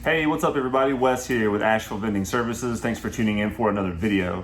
Hey, what's up everybody? Wes here with Asheville Vending Services. Thanks for tuning in for another video.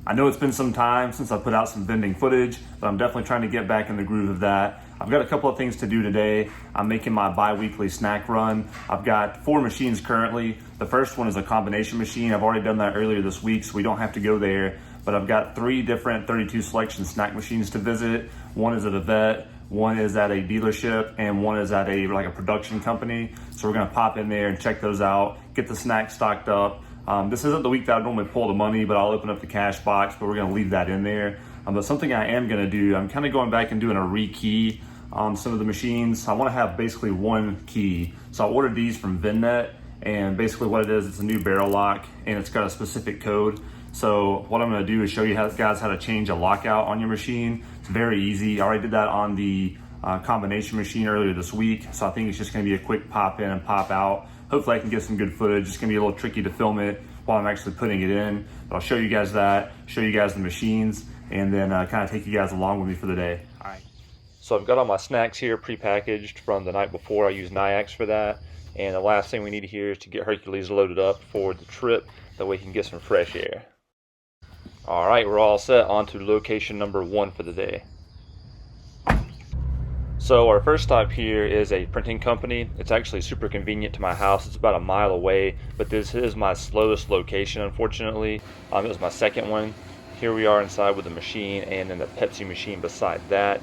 I know it's been some time since I put out some vending footage, but I'm definitely trying to get back in the groove of that. I've got a couple of things to do today. I'm making my bi-weekly snack run. I've got 4 machines currently. The first one is a combination machine. I've already done that earlier this week, so we don't have to go there. But I've got 3 different 32 selection snack machines to visit. One is at a vet, one is at a dealership, and one is at a production company. So we're gonna pop in there and check those out, get the snacks stocked up. This isn't the week that I normally pull the money, but I'll open up the cash box, but we're gonna leave that in there. But something I am gonna do, I'm kind of going back and doing a rekey on some of the machines. I wanna have basically one key. So I ordered these from VendNet, and basically what it is, it's a new barrel lock, and it's got a specific code. So what I'm gonna do is show you guys how to change a lockout on your machine. It's very easy. I already did that on the combination machine earlier this week. So I think it's just gonna be a quick pop in and pop out. Hopefully I can get some good footage. It's gonna be a little tricky to film it while I'm actually putting it in. But I'll show you guys that, show you guys the machines, and then kind of take you guys along with me for the day. All right. So I've got all my snacks here pre-packaged from the night before. I use NAYAX for that. And the last thing we need here is to get Hercules loaded up for the trip. That way he can get some fresh air. All right, we're all set. On to location number 1 for the day. So our first stop here is a printing company. It's actually super convenient to my house. It's about a mile away, but this is my slowest location, unfortunately. It was my second one. Here we are inside with the machine and then the Pepsi machine beside that.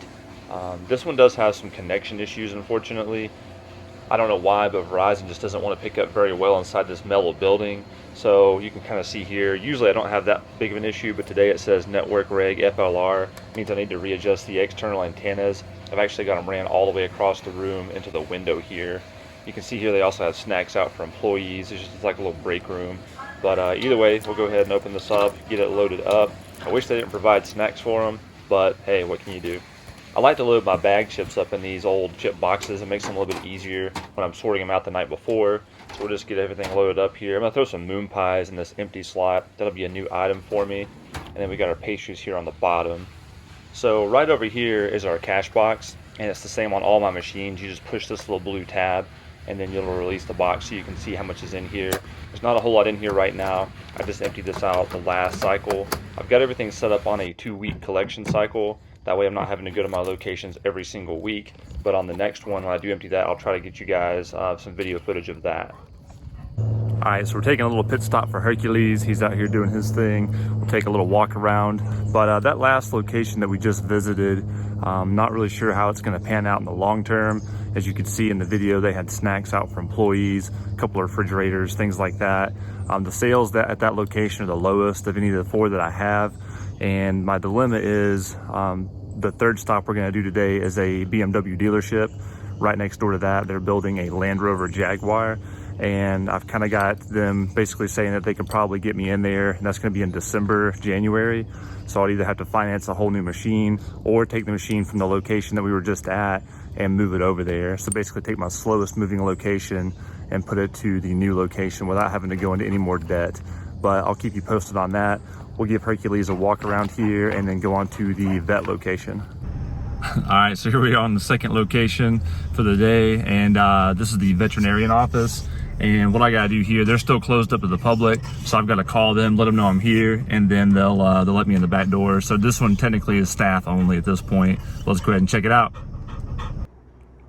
This one does have some connection issues, unfortunately. I don't know why, but Verizon just doesn't want to pick up very well inside this metal building. So you can kind of see here, usually I don't have that big of an issue, but today it says network reg FLR, means I need to readjust the external antennas. I've actually got them ran all the way across the room into the window here. You can see here they also have snacks out for employees. It's just like a little break room. But either way, we'll go ahead and open this up, get it loaded up. I wish they didn't provide snacks for them, but hey, what can you do? I like to load my bag chips up in these old chip boxes. It makes them a little bit easier when I'm sorting them out the night before. So we'll just get everything loaded up here. I'm gonna throw some moon pies in this empty slot. That'll be a new item for me. And then we got our pastries here on the bottom. So right over here is our cash box, and it's the same on all my machines. You just push this little blue tab, and then you'll release the box so you can see how much is in here. There's not a whole lot in here right now. I just emptied this out the last cycle. I've got everything set up on a 2-week collection cycle. That way I'm not having to go to my locations every single week. But on the next one, when I do empty that, I'll try to get you guys some video footage of that. All right, so we're taking a little pit stop for Hercules. He's out here doing his thing. We'll take a little walk around. But that last location that we just visited, not really sure how it's gonna pan out in the long term. As you can see in the video, they had snacks out for employees, a couple of refrigerators, things like that. The sales at that location are the lowest of any of the 4 that I have. And my dilemma is the third stop we're gonna do today is a BMW dealership. Right next door to that, they're building a Land Rover Jaguar. And I've kind of got them basically saying that they can probably get me in there, and that's gonna be in December, January. So I'll either have to finance a whole new machine or take the machine from the location that we were just at and move it over there. So basically take my slowest moving location and put it to the new location without having to go into any more debt. But I'll keep you posted on that. We'll give Hercules a walk around here and then go on to the vet location. All right, so here we are on the second location for the day, and this is the veterinarian office. And what I gotta do here, they're still closed up to the public, so I've gotta call them, let them know I'm here, and then they'll let me in the back door. So this one technically is staff only at this point. Let's go ahead and check it out.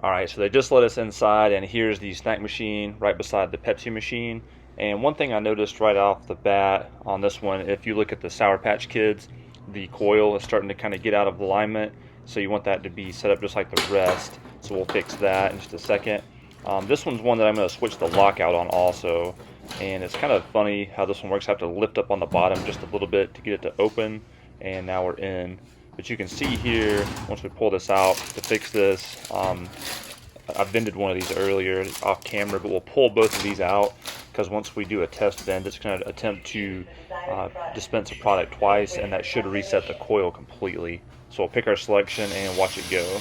All right, so they just let us inside, and here's the snack machine right beside the Pepsi machine. And one thing I noticed right off the bat on this one, if you look at the Sour Patch Kids, the coil is starting to kind of get out of alignment. So you want that to be set up just like the rest. So we'll fix that in just a second. This one's one that I'm going to switch the lockout on also. And it's kind of funny how this one works. I have to lift up on the bottom just a little bit to get it to open. And now we're in. But you can see here, once we pull this out to fix this, I vended one of these earlier off camera, but we'll pull both of these out because once we do a test vend, it's going to attempt to dispense a product twice, and that should reset the coil completely. So we'll pick our selection and watch it go.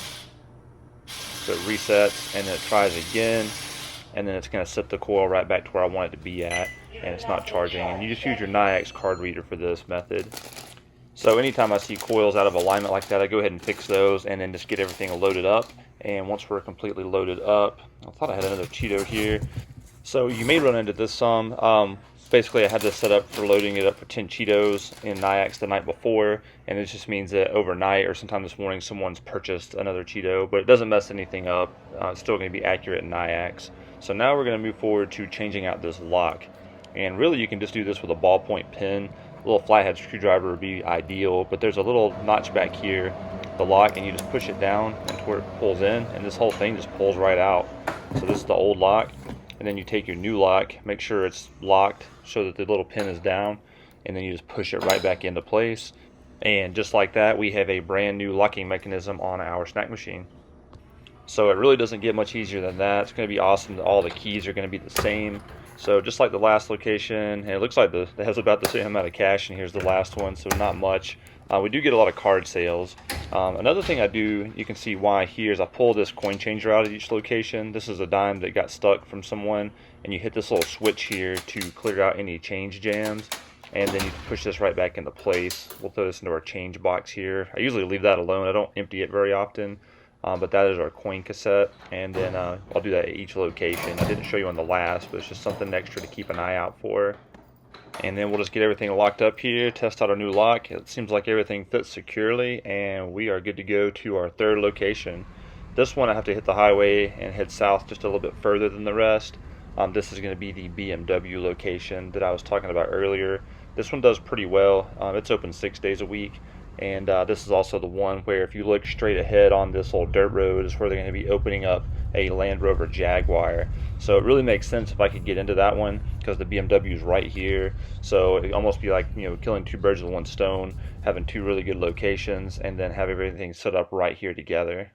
So it resets, and then it tries again, and then it's going to set the coil right back to where I want it to be at, and it's not charging. And you just use your NAYAX card reader for this method. So anytime I see coils out of alignment like that, I go ahead and fix those and then just get everything loaded up. And once we're completely loaded up, I thought I had another Cheeto here. So you may run into this some. Basically, I had this set up for loading it up for 10 Cheetos in NAYAX the night before, and it just means that overnight or sometime this morning someone's purchased another Cheeto, but it doesn't mess anything up. It's still going to be accurate in NAYAX. So now we're going to move forward to changing out this lock. And really you can just do this with a ballpoint pen. A little flathead screwdriver would be ideal, but there's a little notch back here, the lock, and you just push it down and where it pulls in, and this whole thing just pulls right out. So this is the old lock. And then you take your new lock, make sure it's locked so that the little pin is down, and then you just push it right back into place. And just like that, we have a brand new locking mechanism on our snack machine. So it really doesn't get much easier than that. It's going to be awesome that all the keys are going to be the same. So just like the last location, and it looks like it has about the same amount of cash, and here's the last one, so not much. We do get a lot of card sales. Another thing I do, you can see why here, is I pull this coin changer out at each location. This is a dime that got stuck from someone, and you hit this little switch here to clear out any change jams, and then you push this right back into place. We'll throw this into our change box here. I usually leave that alone. I don't empty it very often, but that is our coin cassette, and then I'll do that at each location. I didn't show you on the last, but it's just something extra to keep an eye out for. And then we'll just get everything locked up here, test out our new lock. It seems like everything fits securely, and we are good to go to our third location. This one I have to hit the highway and head south just a little bit further than the rest. This is going to be the BMW location that I was talking about earlier. This one does pretty well. It's open 6 days a week. And this is also the one where if you look straight ahead on this little dirt road is where they're going to be opening up a Land Rover Jaguar. So it really makes sense if I could get into that one because the BMW is right here. So it almost be like, you know, killing two birds with one stone, having two really good locations and then have everything set up right here together.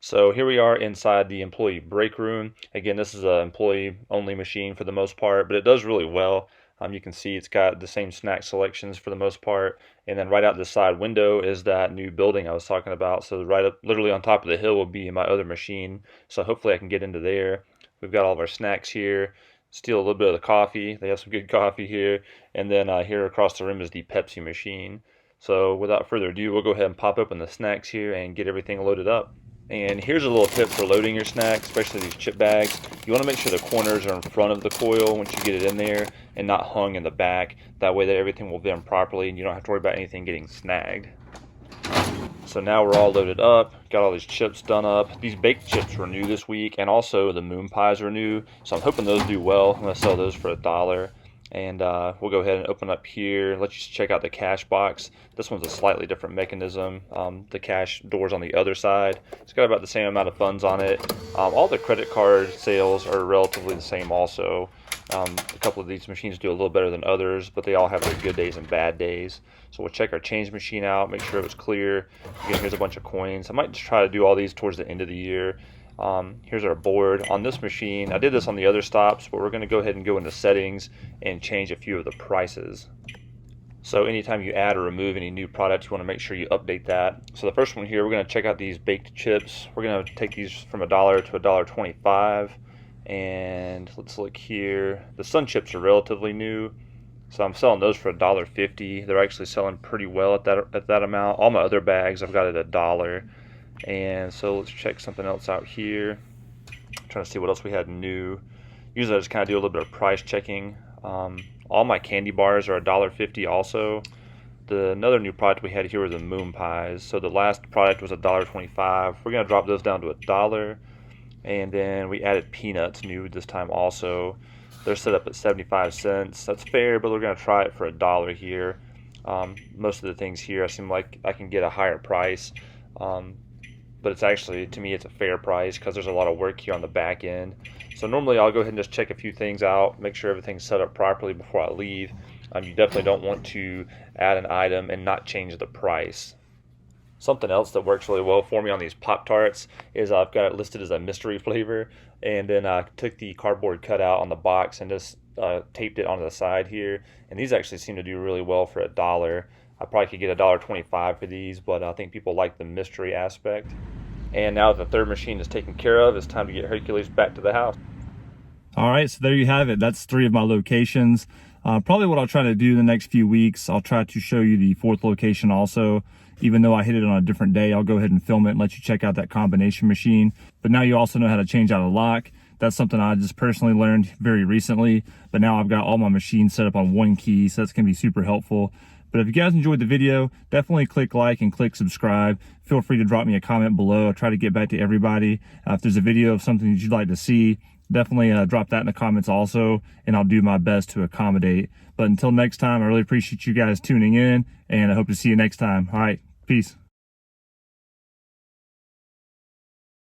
So here we are inside the employee break room. Again, this is an employee only machine for the most part, but it does really well. You can see it's got the same snack selections for the most part. And then right out the side window is that new building I was talking about. So right up, literally on top of the hill will be my other machine. So hopefully I can get into there. We've got all of our snacks here. Steal a little bit of the coffee. They have some good coffee here. And then here across the room is the Pepsi machine. So without further ado, we'll go ahead and pop open the snacks here and get everything loaded up. And here's a little tip for loading your snacks, especially these chip bags. You want to make sure the corners are in front of the coil once you get it in there and not hung in the back. That way that everything will vent properly and you don't have to worry about anything getting snagged. So now we're all loaded up, got all these chips done up. These baked chips were new this week, and also the moon pies are new. So I'm hoping those do well. I'm going to sell those for $1. And we'll go ahead and open up here. Let's just check out the cash box. This one's a slightly different mechanism. The cash door's on the other side. It's got about the same amount of funds on it. All the credit card sales are relatively the same also. A couple of these machines do a little better than others, but they all have their good days and bad days. So we'll check our change machine out, make sure it was clear. Again, here's a bunch of coins. I might just try to do all these towards the end of the year. Here's our board. On this machine, I did this on the other stops, but we're going to go ahead and go into settings and change a few of the prices. So anytime you add or remove any new products, you want to make sure you update that. So the first one here, we're going to check out these baked chips. We're going to take these from $1 to $1.25. And let's look here. The Sun chips are relatively new. So I'm selling those for $1.50. They're actually selling pretty well at that amount. All my other bags I've got at $1. And so let's check something else out here. I'm trying to see what else we had new. Usually I just kind of do a little bit of price checking. All my candy bars are $1.50 also. Another new product we had here were the moon pies. So the last product was $1.25. We're going to drop those down to $1. And then we added peanuts new this time also. They're set up at 75 cents. That's fair, but we're going to try it for $1 here. Most of the things here I seem like I can get a higher price. But it's actually, to me, it's a fair price because there's a lot of work here on the back end. So normally I'll go ahead and just check a few things out, make sure everything's set up properly before I leave. You definitely don't want to add an item and not change the price. Something else that works really well for me on these Pop-Tarts is I've got it listed as a mystery flavor, and then I took the cardboard cutout on the box and just taped it onto the side here. And these actually seem to do really well for $1. I probably could get $1.25 for these, but I think people like the mystery aspect. And now that the third machine is taken care of, it's time to get Hercules back to the house. All right, so there you have it. That's 3 of my locations. Probably what I'll try to do the next few weeks, I'll try to show you the 4th location also. Even though I hit it on a different day, I'll go ahead and film it and let you check out that combination machine. But now you also know how to change out a lock. That's something I just personally learned very recently, but now I've got all my machines set up on one key, so that's gonna be super helpful. But if you guys enjoyed the video, definitely click like and click subscribe. Feel free to drop me a comment below. I'll try to get back to everybody. If there's a video of something that you'd like to see, definitely drop that in the comments also, and I'll do my best to accommodate. But until next time, I really appreciate you guys tuning in, and I hope to see you next time. All right, peace.